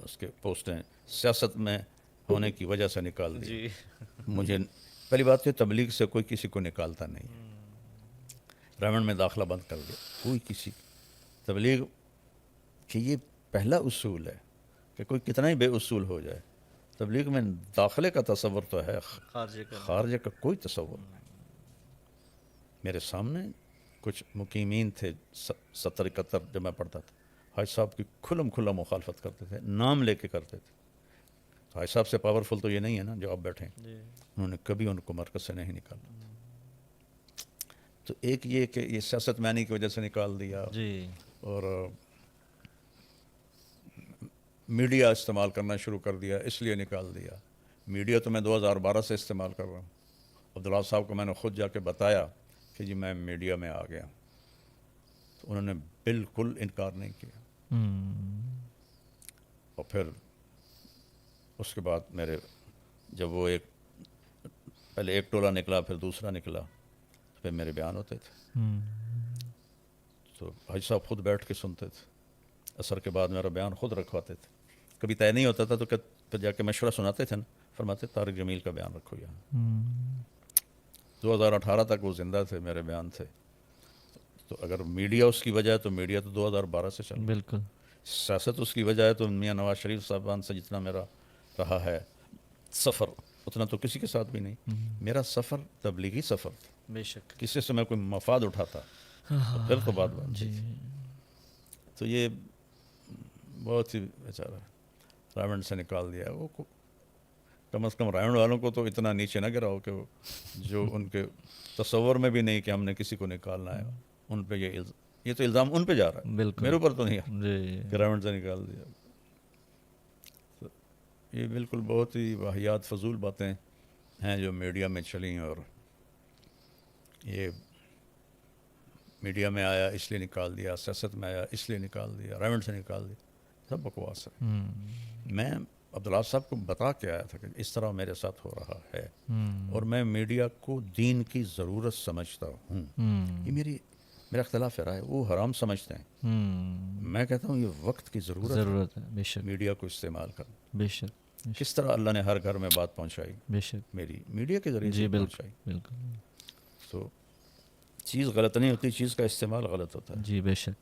اس کے پوسٹیں سیاست میں ہونے کی وجہ سے نکال دی. جی مجھے پہلی بات کہ تبلیغ سے کوئی کسی کو نکالتا نہیں ہے. رائمنڈ میں داخلہ بند کر دیا, کوئی کسی تبلیغ کہ یہ پہلا اصول ہے کہ کوئی کتنا ہی بے اصول ہو جائے, تبلیغ میں داخلے کا تصور تو ہے, خارجے کا کوئی تصور نہیں. میرے سامنے کچھ مقیمین تھے 70-71 جب میں پڑھتا تھا, حاج صاحب کی کھلم کھلا مخالفت کرتے تھے, نام لے کے کرتے تھے. تو حاج صاحب سے پاورفل تو یہ نہیں ہے نا جو آپ بیٹھیں, انہوں نے کبھی ان کو مرکز سے نہیں نکالا. تو ایک یہ کہ یہ سیاست معنی کی وجہ سے نکال دیا, اور میڈیا استعمال کرنا شروع کر دیا اس لیے نکال دیا. میڈیا تو میں 2012 سے استعمال کر رہا ہوں. عبداللہ صاحب کو میں نے خود جا کے بتایا کہ جی میں میڈیا میں آ گیا, تو انہوں نے بالکل انکار نہیں کیا. اور پھر اس کے بعد میرے جب وہ پہلے ایک ٹولہ نکلا, پھر دوسرا نکلا, پھر میرے بیان ہوتے تھے. تو حاج صاحب خود بیٹھ کے سنتے تھے, اثر کے بعد میرا بیان خود رکھواتے تھے. کبھی طے نہیں ہوتا تھا تو پھر جا کے مشورہ سناتے تھے نا, فرماتے طارق جمیل کا بیان رکھو یہاں. 2018 تک وہ زندہ تھے, میرے بیان تھے. تو اگر میڈیا اس کی وجہ ہے تو میڈیا تو 2012 سے چل, بالکل سیاست اس کی وجہ ہے تو میاں نواز شریف صاحبان سے جتنا میرا رہا ہے سفر اتنا تو کسی کے ساتھ بھی نہیں. میرا سفر تبلیغی سفر تھا, بے شک. کسی سے میں کوئی مفاد اٹھاتا تو پھر تو بات تھی. تو یہ بہت ہی بیچارہ رائمنڈ سے نکال دیا. وہ کم از کم رائمنڈ والوں کو تو اتنا نیچے نہ گرا ہو کہ جو ان کے تصور میں بھی نہیں کہ ہم نے کسی کو نکالنا ہے, ان پہ یہ تو الزام ان پہ جا رہا ہے, میرے اوپر تو نہیں ہے کہ رائمنڈ سے نکال دیا. تو یہ بالکل بہت ہی واہیات فضول باتیں ہیں جو میڈیا میں چلیں, اور یہ میڈیا میں آیا اس لیے نکال دیا, سیاست میں آیا اس لیے نکال دیا, رائمنڈ سے نکال دیا, سب بکواس ہے. میں عبداللہ صاحب کو بتا کے آیا تھا کہ اس طرح میرے ساتھ ہو رہا ہے, اور میں میڈیا کو دین کی ضرورت سمجھتا ہوں. یہ میرا اختلاف ہے رائے, وہ حرام سمجھتے ہیں, میں کہتا ہوں یہ وقت کی ضرورت ہے. بے شک میڈیا کو استعمال کرنا, بے شک. کس طرح اللہ نے ہر گھر میں بات پہنچائی, بے شک میری میڈیا کے ذریعے سے پہنچائی. بالکل. تو چیز غلط نہیں ہوتی, چیز کا استعمال غلط ہوتا ہے. جی بے شک.